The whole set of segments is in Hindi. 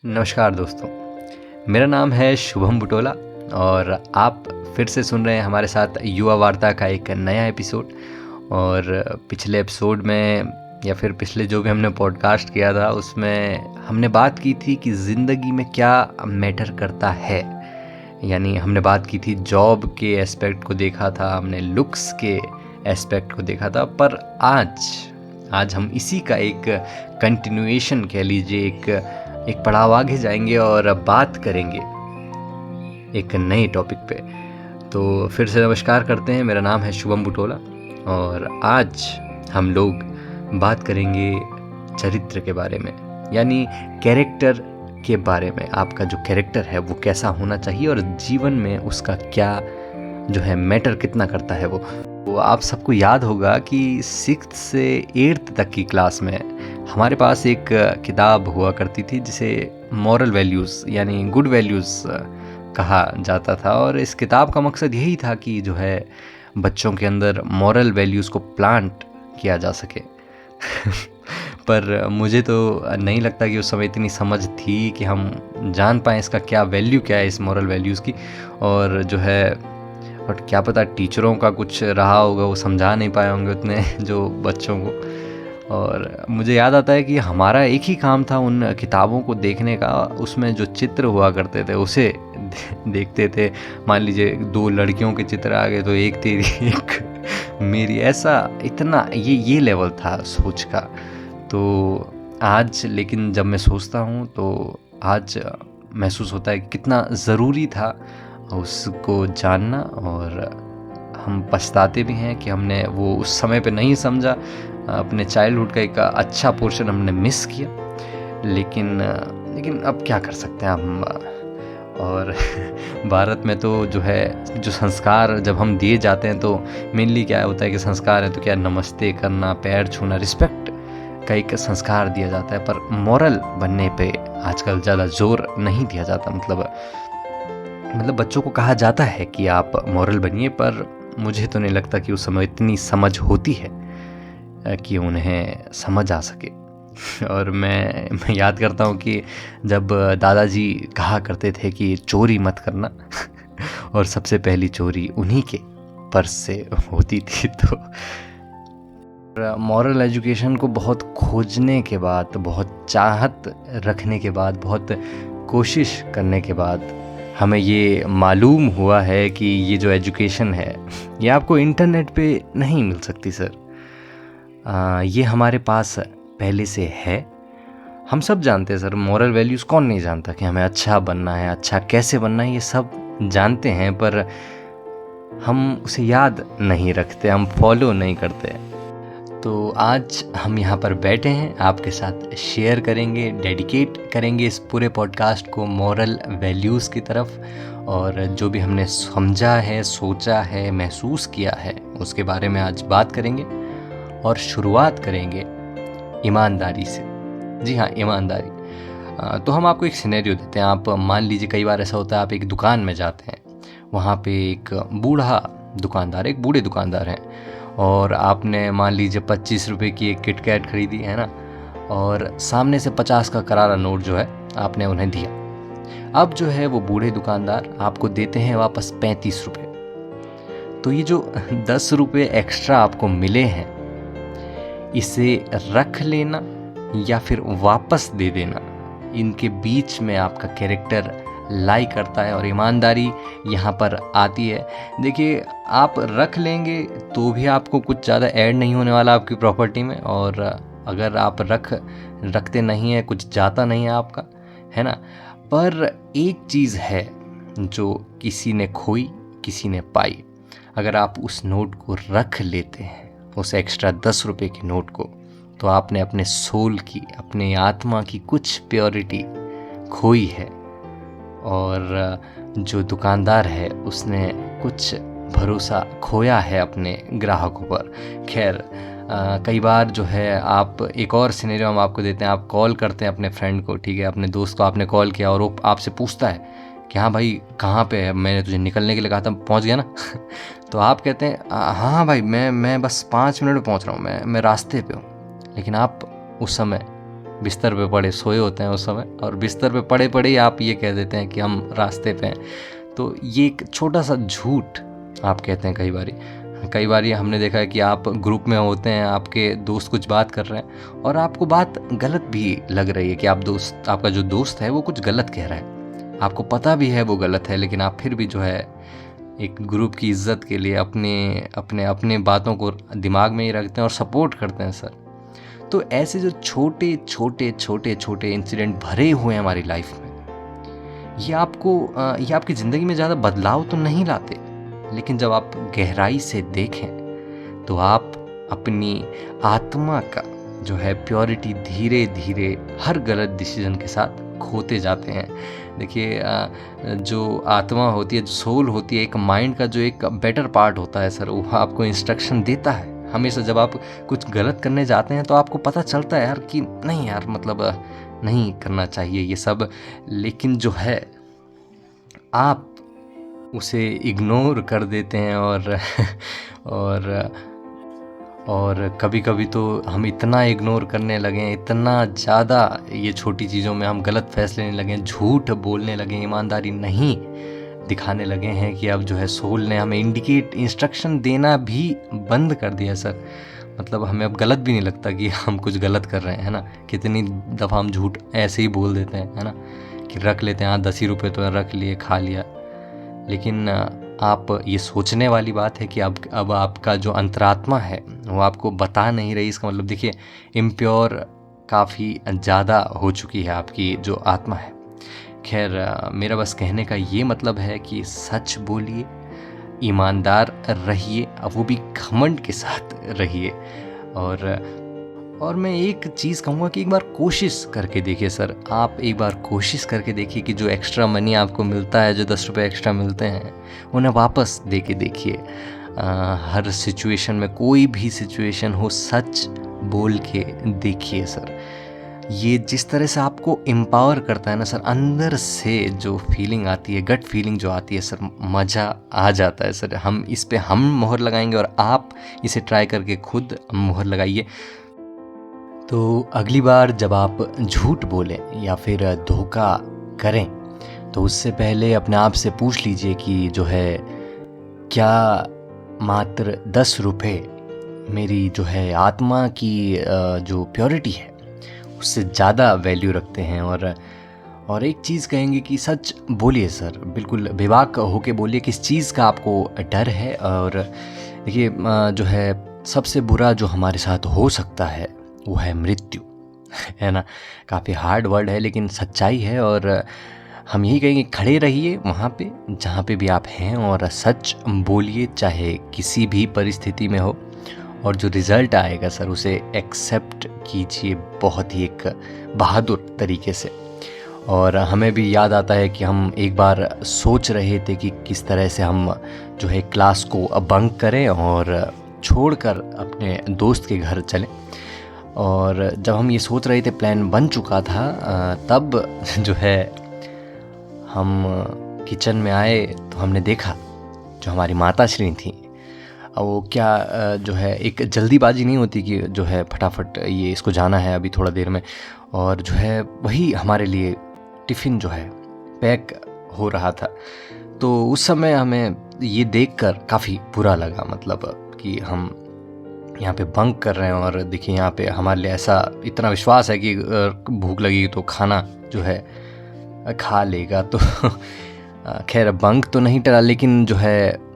नमस्कार दोस्तों, मेरा नाम है शुभम बुटोला और आप फिर से सुन रहे हैं हमारे साथ युवा वार्ता का एक नया एपिसोड। और पिछले एपिसोड में या फिर पिछले जो भी हमने पॉडकास्ट किया था उसमें हमने बात की थी कि ज़िंदगी में क्या मैटर करता है। यानी हमने बात की थी जॉब के एस्पेक्ट को देखा था, हमने लुक्स के एस्पेक्ट को देखा था। पर आज हम इसी का एक कंटिन्यूएशन कह लीजिए, एक पड़ाव आगे जाएंगे और बात करेंगे एक नए टॉपिक पे। तो फिर से नमस्कार करते हैं, मेरा नाम है शुभम बुटोला और आज हम लोग बात करेंगे चरित्र के बारे में, यानी कैरेक्टर के बारे में। आपका जो कैरेक्टर है वो कैसा होना चाहिए और जीवन में उसका क्या जो है मैटर कितना करता है वो आप सबको याद होगा कि 6th से 8th तक की क्लास में हमारे पास एक किताब हुआ करती थी जिसे मॉरल वैल्यूज़ यानी गुड वैल्यूज़ कहा जाता था। और इस किताब का मकसद यही था कि जो है बच्चों के अंदर मॉरल वैल्यूज़ को प्लांट किया जा सके। पर मुझे तो नहीं लगता कि उस समय इतनी समझ थी कि हम जान पाएँ इसका क्या वैल्यू क्या है इस मॉरल वैल्यूज़ की। और जो है बट क्या पता टीचरों का कुछ रहा होगा, वो समझा नहीं पाए होंगे उतने जो बच्चों को। और मुझे याद आता है कि हमारा एक ही काम था उन किताबों को देखने का, उसमें जो चित्र हुआ करते थे उसे देखते थे। मान लीजिए 2 लड़कियों के चित्र आ गए तो एक तेरी एक मेरी, ऐसा इतना ये लेवल था सोच का। तो आज लेकिन जब मैं सोचता हूँ तो आज महसूस होता है कि कितना ज़रूरी था उसको जानना। और हम पछताते भी हैं कि हमने वो उस समय पे नहीं समझा, अपने चाइल्डहुड का एक अच्छा पोर्शन हमने मिस किया। लेकिन अब क्या कर सकते हैं हम। और भारत में तो जो है जो संस्कार जब हम दिए जाते हैं तो मेनली क्या होता है कि संस्कार है तो क्या नमस्ते करना, पैर छूना, रिस्पेक्ट का एक संस्कार दिया जाता है। पर मॉरल बनने पे आजकल ज़्यादा जोर नहीं दिया जाता। मतलब बच्चों को कहा जाता है कि आप मॉरल बनिए, पर मुझे तो नहीं लगता कि उस समय इतनी समझ होती है कि उन्हें समझ आ सके। और मैं याद करता हूँ कि जब दादाजी कहा करते थे कि चोरी मत करना और सबसे पहली चोरी उन्हीं के पर्स से होती थी। तो मॉरल एजुकेशन को बहुत खोजने के बाद, बहुत चाहत रखने के बाद, बहुत कोशिश करने के बाद हमें ये मालूम हुआ है कि ये जो एजुकेशन है ये आपको इंटरनेट पे नहीं मिल सकती सर। ये हमारे पास पहले से है। हम सब जानते हैं सर, मॉरल वैल्यूज़ कौन नहीं जानता कि हमें अच्छा बनना है, अच्छा कैसे बनना है, ये सब जानते हैं। पर हम उसे याद नहीं रखते, हम फॉलो नहीं करते। तो आज हम यहाँ पर बैठे हैं, आपके साथ शेयर करेंगे, डेडिकेट करेंगे इस पूरे पॉडकास्ट को मॉरल वैल्यूज़ की तरफ। और जो भी हमने समझा है, सोचा है, महसूस किया है उसके बारे में आज बात करेंगे। और शुरुआत करेंगे ईमानदारी से। जी हाँ, ईमानदारी। तो हम आपको एक सिनेरियो देते हैं। आप मान लीजिए कई बार ऐसा होता है, आप एक दुकान में जाते हैं, वहाँ पे एक एक बूढ़े दुकानदार हैं और आपने मान लीजिए 25 रुपये की एक किटकैट खरीदी है ना, और सामने से 50 का करारा नोट जो है आपने उन्हें दिया। अब जो है वो बूढ़े दुकानदार आपको देते हैं वापस 35 रुपये। तो ये जो 10 रुपये एक्स्ट्रा आपको मिले हैं, इसे रख लेना या फिर वापस दे देना, इनके बीच में आपका कैरेक्टर लाई करता है। और ईमानदारी यहाँ पर आती है। देखिए, आप रख लेंगे तो भी आपको कुछ ज़्यादा ऐड नहीं होने वाला आपकी प्रॉपर्टी में। और अगर आप रखते नहीं हैं, कुछ जाता नहीं है आपका, है ना। पर एक चीज़ है जो किसी ने खोई, किसी ने पाई। अगर आप उस नोट को रख लेते हैं, उस एक्स्ट्रा 10 रुपये के नोट को, तो आपने अपने सोल की, अपने आत्मा की कुछ प्योरिटी खोई है। और जो दुकानदार है उसने कुछ भरोसा खोया है अपने ग्राहकों पर। खैर, कई बार जो है आप, एक और सिनेरियो हम आपको देते हैं। आप कॉल करते हैं अपने फ्रेंड को, ठीक है, अपने दोस्त को आपने कॉल किया और वो आपसे पूछता है कि हाँ भाई कहाँ पे है, मैंने तुझे निकलने के लिए कहा था, पहुँच गया ना। तो आप कहते हैं हाँ भाई मैं बस 5 मिनट में पहुँच रहा हूँ, मैं रास्ते पे हूँ। लेकिन आप उस समय बिस्तर पे पड़े सोए होते हैं उस समय, और बिस्तर पे पड़े पड़े ही आप ये कह देते हैं कि हम रास्ते पे हैं। तो ये एक छोटा सा झूठ आप कहते हैं कई बारी हमने देखा है कि आप ग्रुप में होते हैं, आपके दोस्त कुछ बात कर रहे हैं और आपको बात गलत भी लग रही है कि आपका जो दोस्त है वो कुछ गलत कह रहा है, आपको पता भी है वो गलत है, लेकिन आप फिर भी जो है एक ग्रुप की इज्जत के लिए अपने बातों को दिमाग में ही रखते हैं और सपोर्ट करते हैं सर। तो ऐसे जो छोटे छोटे इंसिडेंट भरे हुए हैं हमारी लाइफ में, ये आपकी ज़िंदगी में ज़्यादा बदलाव तो नहीं लाते, लेकिन जब आप गहराई से देखें तो आप अपनी आत्मा का जो है प्योरिटी धीरे धीरे हर गलत डिसीजन के साथ खोते जाते हैं। देखिए, जो आत्मा होती है, जो सोल होती है, एक माइंड का जो एक बेटर पार्ट होता है सर, वो आपको इंस्ट्रक्शन देता है हमेशा। जब आप कुछ गलत करने जाते हैं तो आपको पता चलता है यार कि नहीं यार, मतलब नहीं करना चाहिए ये सब, लेकिन जो है आप उसे इग्नोर कर देते हैं और कभी कभी तो हम इतना इग्नोर करने लगे हैं, इतना ज़्यादा ये छोटी चीज़ों में हम गलत फैसले लेने लगे हैं, झूठ बोलने लगे हैं, ईमानदारी नहीं दिखाने लगे हैं कि अब जो है सोल ने हमें इंस्ट्रक्शन देना भी बंद कर दिया सर। मतलब हमें अब गलत भी नहीं लगता कि हम कुछ गलत कर रहे हैं, है ना। कितनी दफ़ा हम झूठ ऐसे ही बोल देते हैं, है ना, कि रख लेते हैं, हाँ 10 ही रुपये तो रख लिए, खा लिया। लेकिन आप ये सोचने वाली बात है कि अब आपका जो अंतरात्मा है वो आपको बता नहीं रही। इसका मतलब देखिए, इम्प्योर काफ़ी ज़्यादा हो चुकी है आपकी जो आत्मा है। खैर, मेरा बस कहने का ये मतलब है कि सच बोलिए, ईमानदार रहिए, अब वो भी घमंड के साथ रहिए। और मैं एक चीज़ कहूँगा कि एक बार कोशिश करके देखिए सर, आप एक बार कोशिश करके देखिए कि जो एक्स्ट्रा मनी आपको मिलता है, जो 10 रुपये एक्स्ट्रा मिलते हैं, उन्हें वापस दे के देखिए। हर सिचुएशन में, कोई भी सिचुएशन हो, सच बोल के देखिए सर। ये जिस तरह से आपको एम्पावर करता है ना सर, अंदर से जो फीलिंग आती है, गट फीलिंग जो आती है सर, मज़ा आ जाता है सर। हम इस पे हम मोहर लगाएंगे और आप इसे ट्राई करके खुद मोहर लगाइए। तो अगली बार जब आप झूठ बोलें या फिर धोखा करें तो उससे पहले अपने आप से पूछ लीजिए कि जो है क्या मात्र 10 रुपये मेरी जो है आत्मा की जो प्योरिटी है उससे ज़्यादा वैल्यू रखते हैं। और एक चीज़ कहेंगे कि सच बोलिए सर, बिल्कुल बेबाक होके बोलिए किस चीज़ का आपको डर है। और देखिए, जो है सबसे बुरा जो हमारे साथ हो सकता है वो है मृत्यु, है ना। काफ़ी हार्ड वर्ड है लेकिन सच्चाई है। और हम यही कहेंगे, खड़े रहिए वहाँ पे जहाँ पे भी आप हैं और सच बोलिए, चाहे किसी भी परिस्थिति में हो। और जो रिज़ल्ट आएगा सर उसे एक्सेप्ट कीजिए बहुत ही एक बहादुर तरीके से। और हमें भी याद आता है कि हम एक बार सोच रहे थे कि किस तरह से हम जो है क्लास को बंक करें और छोड़कर अपने दोस्त के घर चलें। और जब हम ये सोच रहे थे, प्लान बन चुका था, तब जो है हम किचन में आए तो हमने देखा जो हमारी माताश्री थी, वो क्या जो है एक जल्दीबाजी नहीं होती कि जो है फटाफट ये इसको जाना है अभी थोड़ा देर में, और जो है वही हमारे लिए टिफ़िन जो है पैक हो रहा था। तो उस समय हमें ये देखकर काफ़ी बुरा लगा, मतलब कि हम यहाँ पे बंक कर रहे हैं और देखिए यहाँ पे हमारे लिए ऐसा इतना विश्वास है कि भूख लगेगी तो खाना जो है खा लेगा। तो खैर बंक तो नहीं टला, लेकिन जो है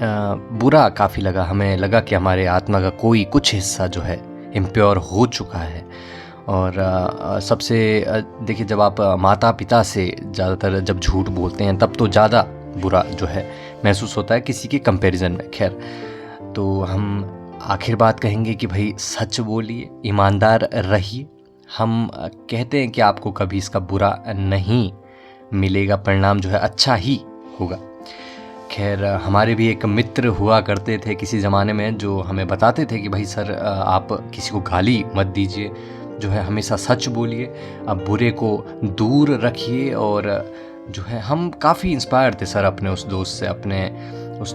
बुरा काफ़ी लगा। हमें लगा कि हमारे आत्मा का कोई कुछ हिस्सा जो है इम्प्योर हो चुका है। और सबसे देखिए, जब आप माता पिता से ज़्यादातर जब झूठ बोलते हैं तब तो ज़्यादा बुरा जो है महसूस होता है किसी के कंपैरिजन में। खैर, तो हम आखिर बात कहेंगे कि भाई सच बोलिए, ईमानदार रहिए। हम कहते हैं कि आपको कभी इसका बुरा नहीं मिलेगा, परिणाम जो है अच्छा ही होगा। खैर, हमारे भी एक मित्र हुआ करते थे किसी ज़माने में, जो हमें बताते थे कि भाई सर, आप किसी को गाली मत दीजिए, जो है हमेशा सच बोलिए, आप बुरे को दूर रखिए। और जो है हम काफ़ी इंस्पायर थे सर अपने उस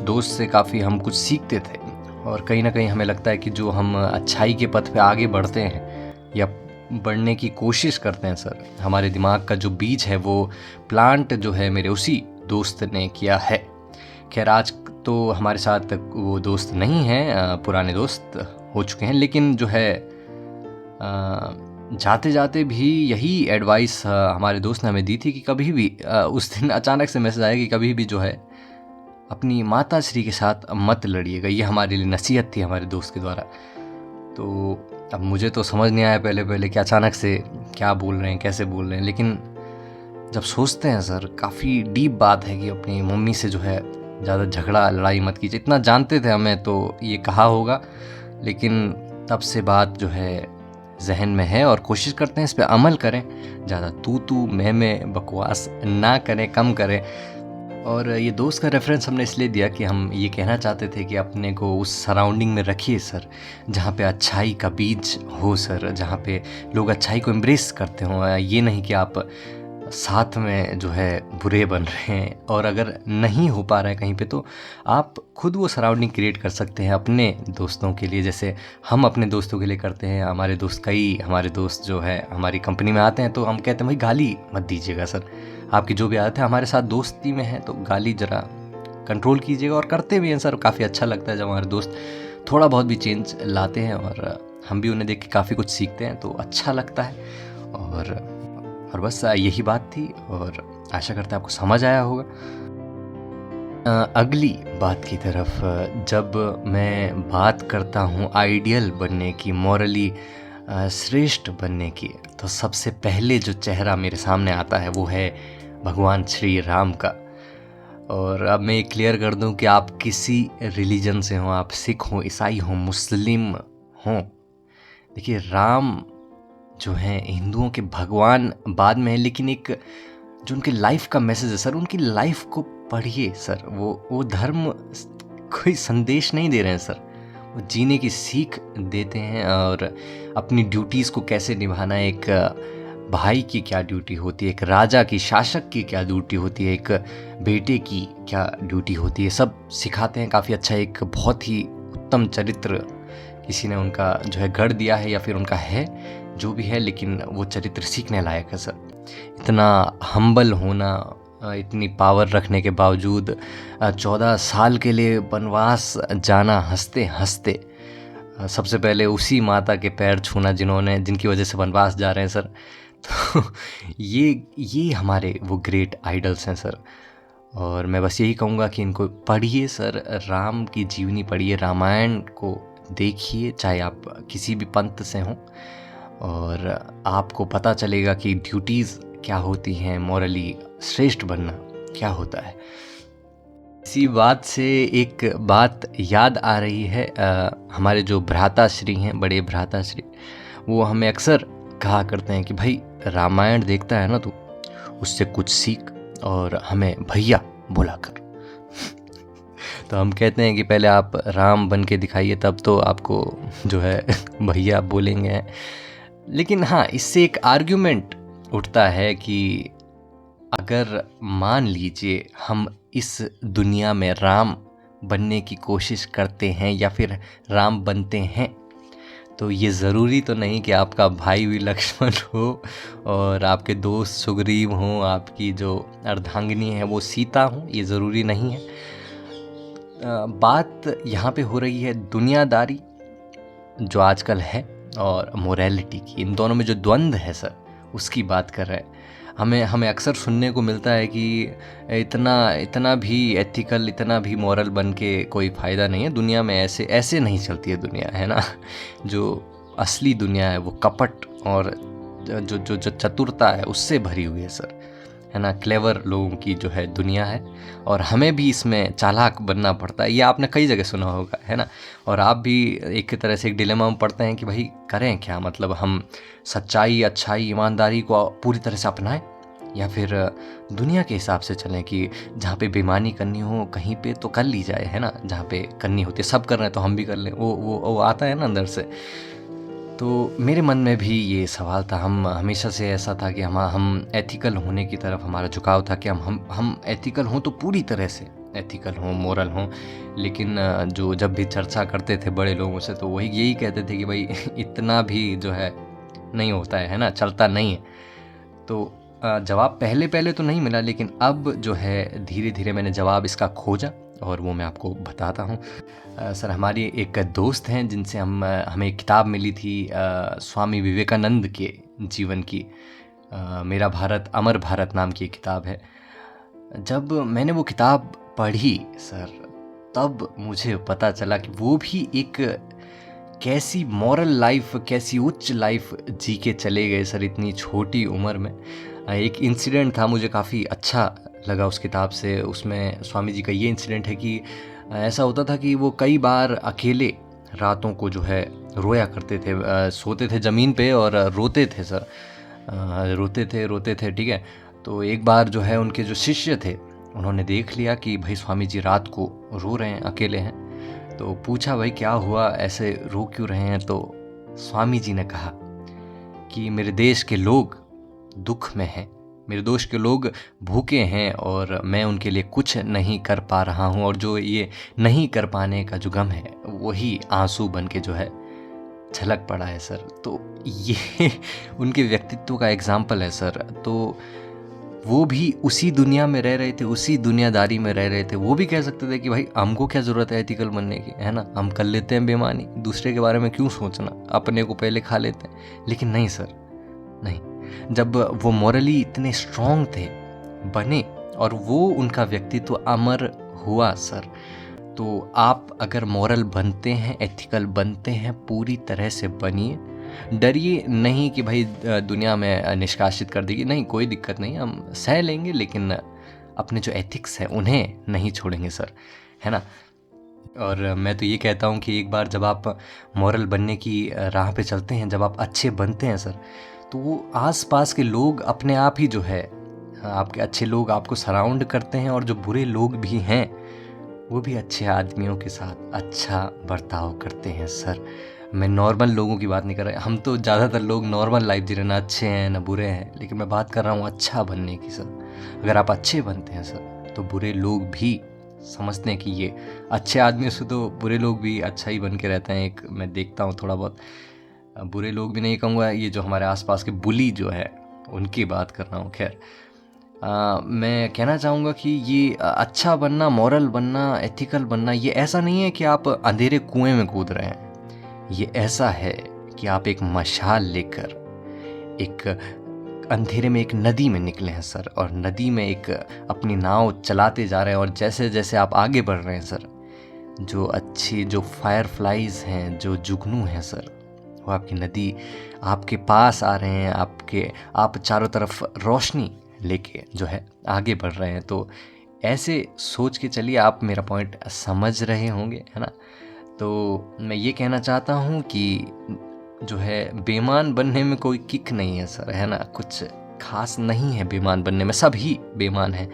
दोस्त से काफ़ी हम कुछ सीखते थे। और कहीं ना कहीं हमें लगता है कि जो हम अच्छाई के पथ पे आगे बढ़ते हैं या बढ़ने की कोशिश करते हैं सर। हमारे दिमाग का जो बीज है वो प्लांट जो है मेरे उसी दोस्त ने किया है। खैर आज तो हमारे साथ वो दोस्त नहीं हैं, पुराने दोस्त हो चुके हैं, लेकिन जो है जाते जाते भी यही एडवाइस हमारे दोस्त ने हमें दी थी कि कभी भी उस दिन अचानक से मैसेज आया कि कभी भी जो है अपनी माता श्री के साथ मत लड़िएगा। ये हमारे लिए नसीहत थी हमारे दोस्त के द्वारा। तो अब मुझे तो समझ नहीं आया पहले पहले कि अचानक से क्या बोल रहे हैं, कैसे बोल रहे हैं, लेकिन जब सोचते हैं सर काफ़ी डीप बात है कि अपनी मम्मी से जो है ज़्यादा झगड़ा लड़ाई मत कीजिए। इतना जानते थे हमें तो ये कहा होगा, लेकिन तब से बात जो है जहन में है और कोशिश करते हैं इस पे अमल करें। ज़्यादा तू मैं बकवास ना करें, कम करें। और ये दोस्त का रेफरेंस हमने इसलिए दिया कि हम ये कहना चाहते थे कि अपने को उस सराउंडिंग में रखिए सर, जहाँ पे अच्छाई का बीज हो सर, जहाँ पे लोग अच्छाई को एम्ब्रेस करते हों। ये नहीं कि आप साथ में जो है बुरे बन रहे हैं, और अगर नहीं हो पा रहा है कहीं पे तो आप खुद वो सराउंडिंग क्रिएट कर सकते हैं अपने दोस्तों के लिए, जैसे हम अपने दोस्तों के लिए करते हैं। हमारे दोस्त जो है हमारी कंपनी में आते हैं तो हम कहते हैं भाई गाली मत दीजिएगा सर, आपकी जो भी आदत है हमारे साथ दोस्ती में है तो गाली ज़रा कंट्रोल कीजिएगा। और करते भी हैं सर, काफ़ी अच्छा लगता है जब हमारे दोस्त थोड़ा बहुत भी चेंज लाते हैं और हम भी उन्हें देख के काफ़ी कुछ सीखते हैं, तो अच्छा लगता है। और बस यही बात थी और आशा करते हैं आपको समझ आया होगा। अगली बात की तरफ, जब मैं बात करता हूँ आइडियल बनने की, मॉरली श्रेष्ठ बनने की, तो सबसे पहले जो चेहरा मेरे सामने आता है वो है भगवान श्री राम का। और अब मैं ये क्लियर कर दूं कि आप किसी रिलीजन से हों, आप सिख हों, ईसाई हों, मुस्लिम हों, देखिए राम जो हैं हिंदुओं के भगवान बाद में है, लेकिन एक जो उनकी लाइफ का मैसेज है सर, उनकी लाइफ को पढ़िए सर। वो धर्म कोई संदेश नहीं दे रहे हैं सर, वो जीने की सीख देते हैं और अपनी ड्यूटीज़ को कैसे निभाना है। एक भाई की क्या ड्यूटी होती है, एक राजा की, शासक की क्या ड्यूटी होती है, एक बेटे की क्या ड्यूटी होती है, सब सिखाते हैं। काफ़ी अच्छा, एक बहुत ही उत्तम चरित्र किसी ने उनका जो है गढ़ दिया है, या फिर उनका है जो भी है, लेकिन वो चरित्र सीखने लायक है सर। इतना हम्बल होना, इतनी पावर रखने के बावजूद 14 साल के लिए वनवास जाना हंसते हंसते, सबसे पहले उसी माता के पैर छूना जिनकी वजह से वनवास जा रहे हैं सर। तो ये हमारे वो ग्रेट आइडल्स हैं सर। और मैं बस यही कहूँगा कि इनको पढ़िए सर, राम की जीवनी पढ़िए, रामायण को देखिए, चाहे आप किसी भी पंथ से हों, और आपको पता चलेगा कि ड्यूटीज़ क्या होती हैं, मॉरली श्रेष्ठ बनना क्या होता है। इसी बात से एक बात याद आ रही है, हमारे जो भ्राताश्री हैं, बड़े भ्राताश्री, वो हमें अक्सर कहा करते हैं कि भाई रामायण देखता है ना तू, उससे कुछ सीख और हमें भैया बोला कर। तो हम कहते हैं कि पहले आप राम बन के दिखाइए, तब तो आपको जो है भैया बोलेंगे। लेकिन हाँ, इससे एक आर्ग्यूमेंट उठता है कि अगर मान लीजिए हम इस दुनिया में राम बनने की कोशिश करते हैं या फिर राम बनते हैं, तो ये ज़रूरी तो नहीं कि आपका भाई भी लक्ष्मण हो और आपके दोस्त सुग्रीव हों, आपकी जो अर्धांगिनी है वो सीता हो, ये ज़रूरी नहीं है। बात यहाँ पे हो रही है दुनियादारी जो आजकल है और मोरालिटी की, इन दोनों में जो द्वंद्व है सर, उसकी बात कर रहे हैं। हमें अक्सर सुनने को मिलता है कि इतना भी एथिकल, इतना भी मॉरल बन के कोई फ़ायदा नहीं है दुनिया में, ऐसे नहीं चलती है दुनिया, है ना। जो असली दुनिया है वो कपट और जो चतुरता है उससे भरी हुई है सर, है ना। क्लेवर लोगों की जो है दुनिया है और हमें भी इसमें चालाक बनना पड़ता है। ये आपने कई जगह सुना होगा, है ना। और आप भी एक तरह से एक डिलेमा में पड़ते हैं कि भाई करें क्या, मतलब हम सच्चाई, अच्छाई, ईमानदारी को पूरी तरह से अपनाएं या फिर दुनिया के हिसाब से चलें कि जहाँ पे बेईमानी करनी हो कहीं पे तो कर ली जाए, है ना। जहाँ पे करनी होती है, सब कर रहे हैं तो हम भी कर लें, वो आता है ना अंदर से। तो मेरे मन में भी ये सवाल था, हम हमेशा से ऐसा था कि हम एथिकल होने की तरफ हमारा झुकाव था कि हम एथिकल हों तो पूरी तरह से एथिकल हों, मोरल हों। लेकिन जब भी चर्चा करते थे बड़े लोगों से तो वही यही कहते थे कि भाई इतना भी जो है नहीं होता है ना, चलता नहीं है। तो जवाब पहले पहले तो नहीं मिला, लेकिन अब जो है धीरे धीरे मैंने जवाब इसका खोजा और वो मैं आपको बताता हूँ। सर, हमारी एक दोस्त हैं जिनसे हमें एक किताब मिली थी स्वामी विवेकानंद के जीवन की। मेरा भारत अमर भारत नाम की एक किताब है। जब मैंने वो किताब पढ़ी सर, तब मुझे पता चला कि वो भी एक कैसी मॉरल लाइफ, कैसी उच्च लाइफ जी के चले गए सर इतनी छोटी उम्र में। एक इंसिडेंट था, मुझे काफ़ी अच्छा लगा उस किताब से। उसमें स्वामी जी का ये इंसिडेंट है कि ऐसा होता था कि वो कई बार अकेले रातों को जो है रोया करते थे, सोते थे ज़मीन पे और रोते थे सर, रोते थे, ठीक है। तो एक बार जो है उनके जो शिष्य थे उन्होंने देख लिया कि भाई स्वामी जी रात को रो रहे हैं, अकेले हैं। तो पूछा, भाई क्या हुआ, ऐसे रो क्यों रहे हैं? तो स्वामी जी ने कहा कि मेरे देश के लोग दुख में हैं, मेरे देश के लोग भूखे हैं और मैं उनके लिए कुछ नहीं कर पा रहा हूँ, और जो ये नहीं कर पाने का जो गम है वही आंसू बन के जो है झलक पड़ा है सर। तो ये उनके व्यक्तित्व का एग्जाम्पल है सर। तो वो भी उसी दुनिया में रह रहे थे, उसी दुनियादारी में रह रहे थे। वो भी कह सकते थे कि भाई हमको क्या ज़रूरत है एथिकल बनने की, है ना, हम कर लेते हैं बेईमानी, दूसरे के बारे में क्यों सोचना, अपने को पहले खा लेते हैं। लेकिन नहीं सर, नहीं। जब वो मॉरली इतने स्ट्रॉन्ग थे, बने, और वो उनका व्यक्तित्व अमर हुआ सर। तो आप अगर मॉरल बनते हैं, एथिकल बनते हैं, पूरी तरह से बनिए। डरिए नहीं कि भाई दुनिया में निष्कासित कर देगी, नहीं, कोई दिक्कत नहीं, हम सह लेंगे, लेकिन अपने जो एथिक्स हैं उन्हें नहीं छोड़ेंगे सर, है ना। और मैं तो ये कहता हूँ कि एक बार जब आप मॉरल बनने की राह पे चलते हैं, जब आप अच्छे बनते हैं सर, तो वो आसपास के लोग अपने आप ही जो है, आपके अच्छे लोग आपको सराउंड करते हैं, और जो बुरे लोग भी हैं वो भी अच्छे आदमियों के साथ अच्छा बर्ताव करते हैं सर। मैं नॉर्मल लोगों की बात नहीं कर रहा, हम तो ज़्यादातर लोग नॉर्मल लाइफ जी रहे, ना अच्छे हैं ना बुरे हैं, लेकिन मैं बात कर रहा हूँ अच्छा बनने की सर। अगर आप अच्छे बनते हैं सर, तो बुरे लोग भी समझते हैं कि ये अच्छे आदमियों से तो बुरे लोग भी अच्छा ही बन के रहते हैं। एक मैं देखता हूँ थोड़ा बहुत, बुरे लोग भी नहीं कहूँगा, ये जो हमारे आसपास के बुली जो है उनकी बात कर रहा हूँ। खैर, मैं कहना चाहूँगा कि ये अच्छा बनना, मॉरल बनना, एथिकल बनना, ये ऐसा नहीं है कि आप अंधेरे कुएं में कूद रहे हैं। ये ऐसा है कि आप एक मशाल लेकर एक अंधेरे में एक नदी में निकले हैं सर, और नदी में एक अपनी नाव चलाते जा रहे हैं। और जैसे जैसे आप आगे बढ़ रहे हैं सर, जो अच्छी जो फायरफ्लाइज हैं, जो जुगनू हैं सर, वो आपकी नदी आपके पास आ रहे हैं, आप चारों तरफ रोशनी लेके जो है आगे बढ़ रहे हैं। तो ऐसे सोच के चलिए, आप मेरा पॉइंट समझ रहे होंगे, है ना। तो मैं ये कहना चाहता हूँ कि जो है बेईमान बनने में कोई किक नहीं है सर, है ना, कुछ खास नहीं है बेईमान बनने में, सभी बेईमान हैं।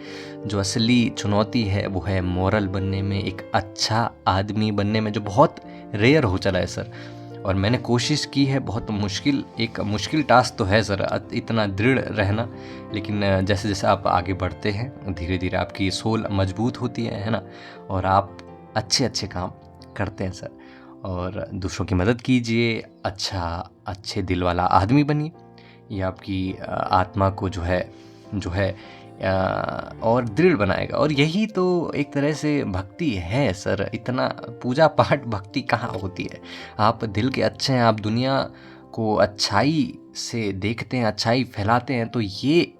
जो असली चुनौती है वो है मॉरल बनने में, एक अच्छा आदमी बनने में, जो बहुत रेयर हो चला है सर। और मैंने कोशिश की है, बहुत एक मुश्किल टास्क तो है सर इतना दृढ़ रहना, लेकिन जैसे जैसे आप आगे बढ़ते हैं धीरे धीरे आपकी सोल मजबूत होती है ना, और आप अच्छे अच्छे काम करते हैं सर। और दूसरों की मदद कीजिए, अच्छे दिल वाला आदमी बनिए। ये आपकी आत्मा को जो है और दृढ़ बनाएगा। और यही तो एक तरह से भक्ति है सर। इतना पूजा पाठ भक्ति कहाँ होती है? आप दिल के अच्छे हैं, आप दुनिया को अच्छाई से देखते हैं, अच्छाई फैलाते हैं, तो ये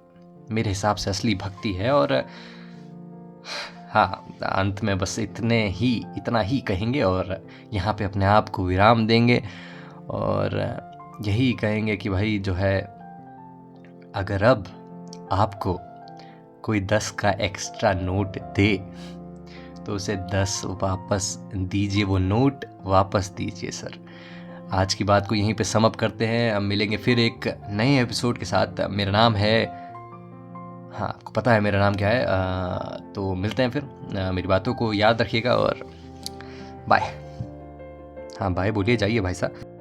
मेरे हिसाब से असली भक्ति है। और हाँ, अंत में बस इतना ही कहेंगे और यहाँ पे अपने आप को विराम देंगे, और यही कहेंगे कि भाई जो है, अगर अब आपको कोई 10 का एक्स्ट्रा नोट दे तो उसे 10 वापस दीजिए, वो नोट वापस दीजिए सर। आज की बात को यहीं पे सम अप करते हैं। अब मिलेंगे फिर एक नए एपिसोड के साथ। मेरा नाम है, हाँ आपको पता है मेरा नाम क्या है, तो मिलते हैं फिर। मेरी बातों को याद रखिएगा और बाय। हाँ बाय बोलिए, जाइए भाई साहब।